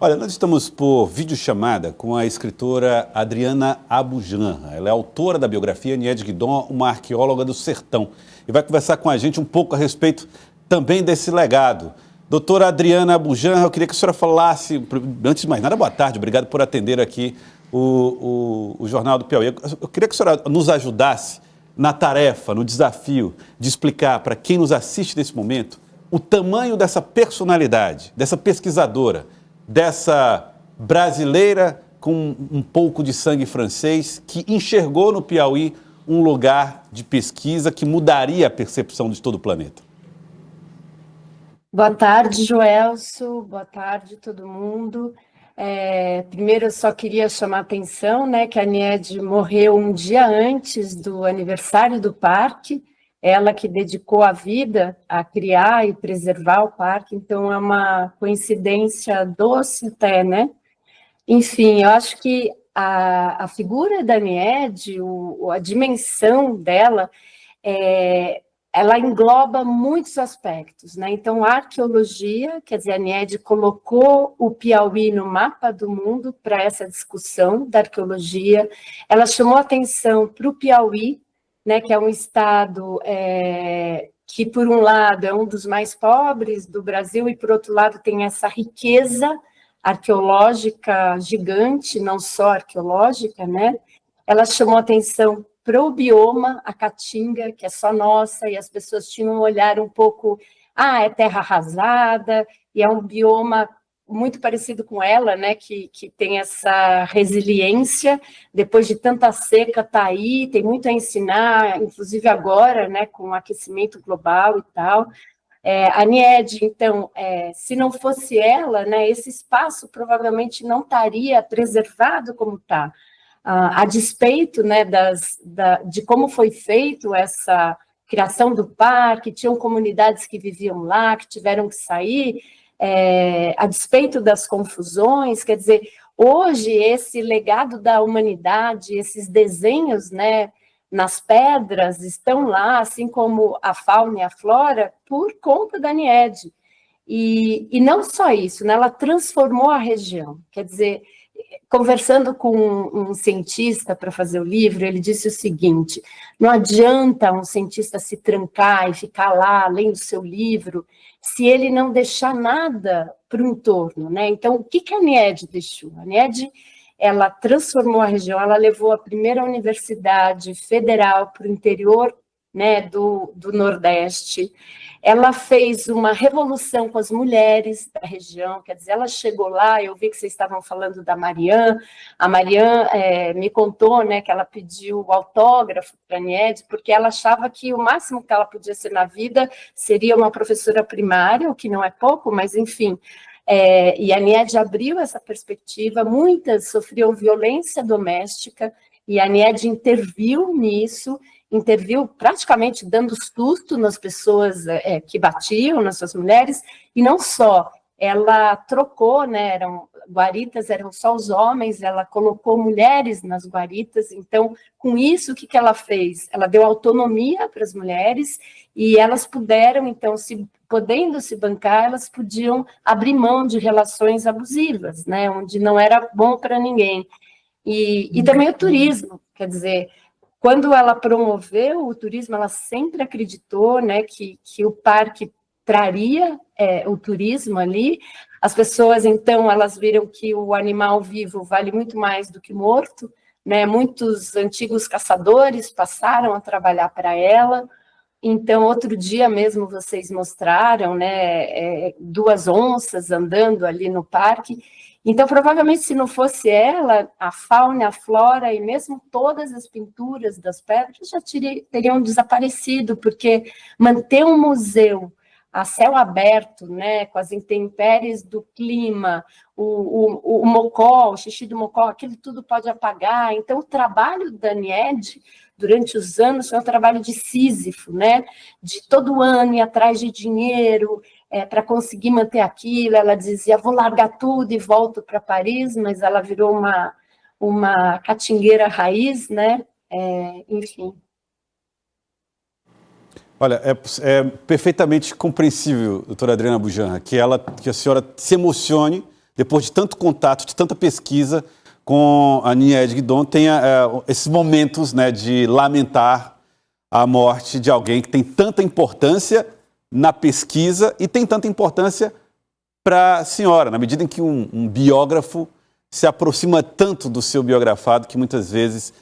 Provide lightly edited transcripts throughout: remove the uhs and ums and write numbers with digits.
Olha, nós estamos por videochamada com a escritora Adriana Abujamra. Ela é autora da biografia Niede Guidon, uma arqueóloga do sertão. E vai conversar com a gente um pouco a respeito também desse legado. Doutora Adriana Abujamra, eu queria que a senhora falasse, antes de mais nada, boa tarde, obrigado por atender aqui o Jornal do Piauí. Eu queria que a senhora nos ajudasse na tarefa, no desafio de explicar para quem nos assiste nesse momento o tamanho dessa personalidade, dessa pesquisadora, dessa brasileira com um pouco de sangue francês, que enxergou no Piauí um lugar de pesquisa que mudaria a percepção de todo o planeta. Boa tarde, Joelso. Boa tarde, todo mundo. Primeiro, eu só queria chamar a atenção, que a Niede morreu um dia antes do aniversário do parque, ela que dedicou a vida a criar e preservar o parque, então é uma coincidência doce até, né? Enfim, eu acho que a figura da Niede, a dimensão dela, ela engloba muitos aspectos, né? Então, a arqueologia, quer dizer, a Niede colocou o Piauí no mapa do mundo para essa discussão da arqueologia, ela chamou atenção para o Piauí, né, que é um estado que, por um lado, é um dos mais pobres do Brasil e, por outro lado, tem essa riqueza arqueológica gigante, não só arqueológica, né? Ela chamou atenção para o bioma, a Caatinga, que é só nossa, e as pessoas tinham um olhar um pouco, é terra arrasada, e é um bioma muito parecido com ela, né, que tem essa resiliência, depois de tanta seca, está aí, tem muito a ensinar, inclusive agora, né, com o aquecimento global e tal. A Niede, então, se não fosse ela, né, esse espaço provavelmente não estaria preservado como está. A despeito, né, de como foi feito essa criação do parque, tinham comunidades que viviam lá, que tiveram que sair, a despeito das confusões, quer dizer, hoje esse legado da humanidade, esses desenhos, né, nas pedras, estão lá, assim como a fauna e a flora, por conta da Niede. E não só isso, né, ela transformou a região, quer dizer, conversando com um cientista para fazer o livro, ele disse o seguinte: não adianta um cientista se trancar e ficar lá lendo seu livro se ele não deixar nada para o entorno, né? Então, o que a Niede deixou? A Niede, ela transformou a região, ela levou a primeira universidade federal para o interior, né, do Nordeste. Ela fez uma revolução com as mulheres da região, quer dizer, ela chegou lá, eu vi que vocês estavam falando da Marian, a Marian me contou, né, que ela pediu autógrafo para a Niede, porque ela achava que o máximo que ela podia ser na vida seria uma professora primária, o que não é pouco, mas enfim. E a Niede abriu essa perspectiva, muitas sofriam violência doméstica, e a Niede interviu nisso, interviu praticamente dando susto nas pessoas que batiam, nas suas mulheres, e não só, ela trocou, né, guaritas eram só os homens, ela colocou mulheres nas guaritas, então, com isso, o que ela fez? Ela deu autonomia para as mulheres, e elas puderam, então, podendo se bancar, elas podiam abrir mão de relações abusivas, né, onde não era bom para ninguém. E também o turismo, quer dizer, quando ela promoveu o turismo, ela sempre acreditou, né, que o parque traria o turismo ali. As pessoas, então, elas viram que o animal vivo vale muito mais do que morto, né? Muitos antigos caçadores passaram a trabalhar para ela. Então, outro dia mesmo vocês mostraram, né, 2 onças andando ali no parque. Então, provavelmente, se não fosse ela, a fauna, a flora e mesmo todas as pinturas das pedras já teriam desaparecido, porque manter um museu a céu aberto, né, com as intempéries do clima, o mocó, o xixi do mocó, aquilo tudo pode apagar. Então, o trabalho da Niede, durante os anos, foi um trabalho de Sísifo, né, de todo ano ir atrás de dinheiro, para conseguir manter aquilo. Ela dizia, vou largar tudo e volto para Paris, mas ela virou uma catingueira raiz, né? Enfim. Olha, é perfeitamente compreensível, doutora Adriana Abujamra, que a senhora se emocione depois de tanto contato, de tanta pesquisa com a Nied Guidon, tenha esses momentos, né, de lamentar a morte de alguém que tem tanta importância na pesquisa e tem tanta importância para a senhora, na medida em que um biógrafo se aproxima tanto do seu biografado que muitas vezes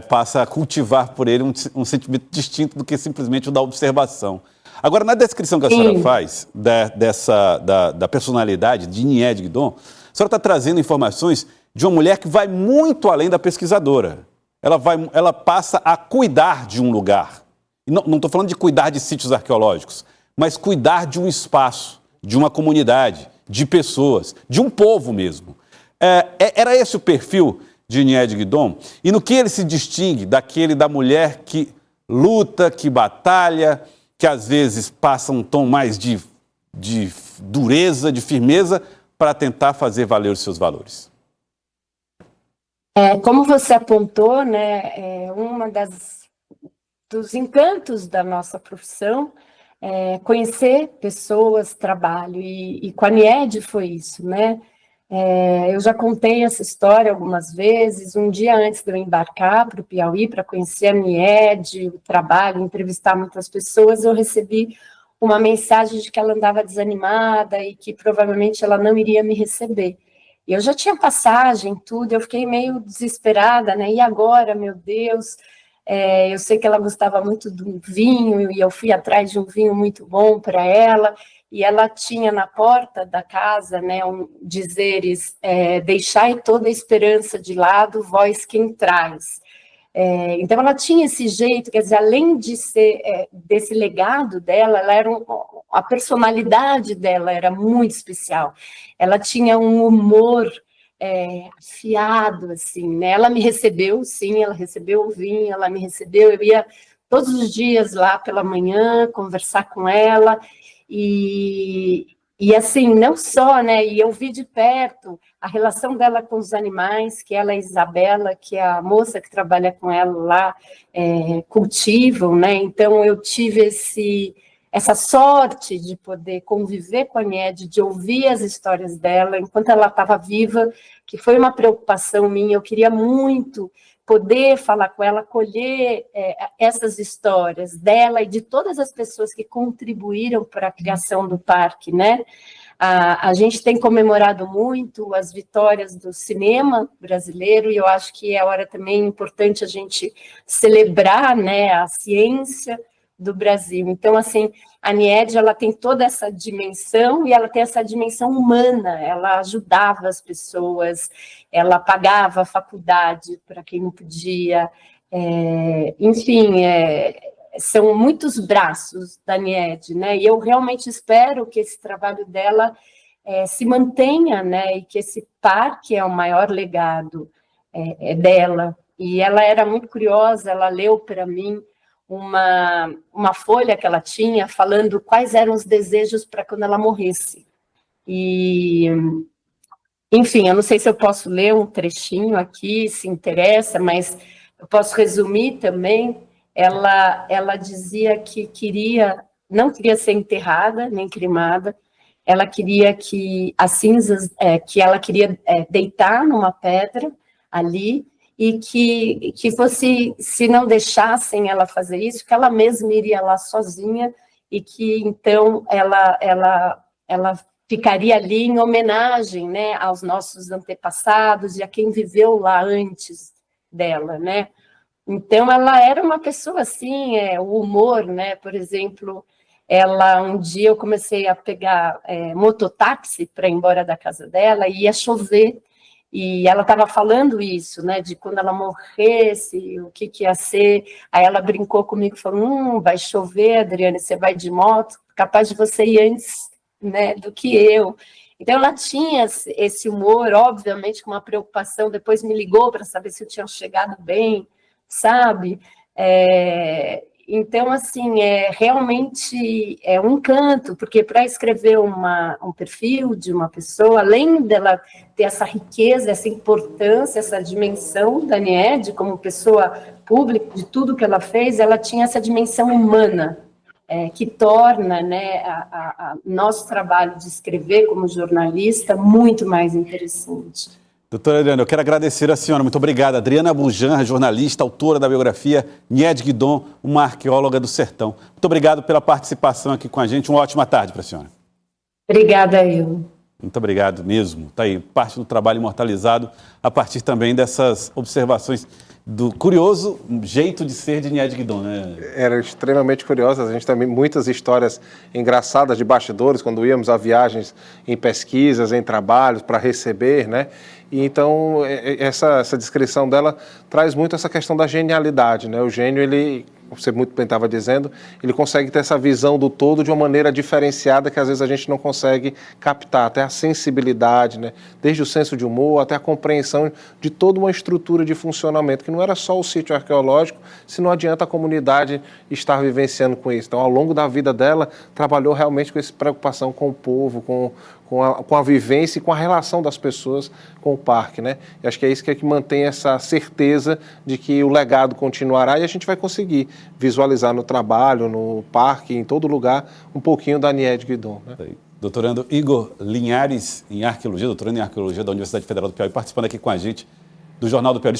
passa a cultivar por ele um sentimento distinto do que simplesmente o da observação. Agora, na descrição que a senhora faz da personalidade de Nied Guidon, a senhora está trazendo informações de uma mulher que vai muito além da pesquisadora. Ela passa a cuidar de um lugar. E não estou falando de cuidar de sítios arqueológicos, mas cuidar de um espaço, de uma comunidade, de pessoas, de um povo mesmo. Era esse o perfil de Nied Guidon? E no que ele se distingue daquele da mulher que luta, que batalha, que às vezes passa um tom mais de dureza, de firmeza, para tentar fazer valer os seus valores? Como você apontou, né, dos encantos da nossa profissão é conhecer pessoas, trabalho, e com a Nied foi isso, né? Eu já contei essa história algumas vezes. Um dia antes de eu embarcar para o Piauí, para conhecer a Nied, o trabalho, entrevistar muitas pessoas, eu recebi uma mensagem de que ela andava desanimada e que provavelmente ela não iria me receber. Eu já tinha passagem, tudo, eu fiquei meio desesperada, né? E agora, meu Deus? Eu sei que ela gostava muito do vinho e eu fui atrás de um vinho muito bom para ela. E ela tinha na porta da casa, né, dizeres: deixai toda a esperança de lado, vós quem traz. Então ela tinha esse jeito, quer dizer, além de ser desse legado dela, a personalidade dela era muito especial. Ela tinha um humor afiado, assim, né? Ela me recebeu, sim, ela recebeu o vinho, ela me recebeu, eu ia todos os dias lá pela manhã conversar com ela. E assim, não só, né, e eu vi de perto a relação dela com os animais, que ela e a Isabela, que é a moça que trabalha com ela lá, cultivam, né, então eu tive essa sorte de poder conviver com a Nied, de ouvir as histórias dela enquanto ela estava viva, que foi uma preocupação minha. Eu queria muito poder falar com ela, colher essas histórias dela e de todas as pessoas que contribuíram para a criação do parque, né? A gente tem comemorado muito as vitórias do cinema brasileiro, e eu acho que é hora também importante a gente celebrar, né, a ciência do Brasil. Então, assim, a Nied, ela tem toda essa dimensão, e ela tem essa dimensão humana. Ela ajudava as pessoas, ela pagava a faculdade para quem não podia, enfim, são muitos braços da Nied, né? E eu realmente espero que esse trabalho dela se mantenha, né? E que esse parque é o maior legado dela. E ela era muito curiosa, ela leu para mim uma folha que ela tinha falando quais eram os desejos para quando ela morresse. E, enfim, eu não sei se eu posso ler um trechinho aqui, se interessa, mas eu posso resumir também. Ela dizia que não queria ser enterrada nem cremada. Ela queria que as cinzas, que ela queria deitar numa pedra ali, e que fosse, se não deixassem ela fazer isso, que ela mesma iria lá sozinha, e que então ela ficaria ali em homenagem, né, aos nossos antepassados e a quem viveu lá antes dela, né? Então ela era uma pessoa assim, o humor, né? Por exemplo, um dia eu comecei a pegar mototáxi para ir embora da casa dela, e ia chover. E ela estava falando isso, né, de quando ela morresse, o que ia ser. Aí ela brincou comigo, falou: vai chover, Adriane, você vai de moto, capaz de você ir antes, né, do que eu. Então ela tinha esse humor, obviamente com uma preocupação, depois me ligou para saber se eu tinha chegado bem, sabe? Então, assim, realmente um encanto, porque para escrever um perfil de uma pessoa, além dela ter essa riqueza, essa importância, essa dimensão da Nied como pessoa pública, de tudo que ela fez, ela tinha essa dimensão humana, que torna, né, nosso trabalho de escrever como jornalista muito mais interessante. Doutora Adriana, eu quero agradecer a senhora. Muito obrigado. Adriana Abujamra, jornalista, autora da biografia Niede Guidon, uma arqueóloga do sertão. Muito obrigado pela participação aqui com a gente. Uma ótima tarde para a senhora. Obrigada, eu. Muito obrigado mesmo. Está aí parte do trabalho imortalizado a partir também dessas observações do curioso jeito de ser de Niede Guidon, né? Era extremamente curiosa. A gente tem muitas histórias engraçadas de bastidores, quando íamos a viagens em pesquisas, em trabalhos, para receber, né? E então, essa descrição dela traz muito essa questão da genialidade, né? O gênio, ele, você muito bem estava dizendo, ele consegue ter essa visão do todo de uma maneira diferenciada que às vezes a gente não consegue captar, até a sensibilidade, né? Desde o senso de humor até a compreensão de toda uma estrutura de funcionamento, que não era só o sítio arqueológico, se não adianta a comunidade estar vivenciando com isso. Então, ao longo da vida dela, trabalhou realmente com essa preocupação com o povo, com a vivência e com a relação das pessoas com o parque, né? E acho que é isso que mantém essa certeza de que o legado continuará e a gente vai conseguir visualizar no trabalho, no parque, em todo lugar, um pouquinho da Niede Guidon, né? Doutorando Igor Linhares, em arqueologia, doutorando em arqueologia da Universidade Federal do Piauí, participando aqui com a gente do Jornal do Piauí.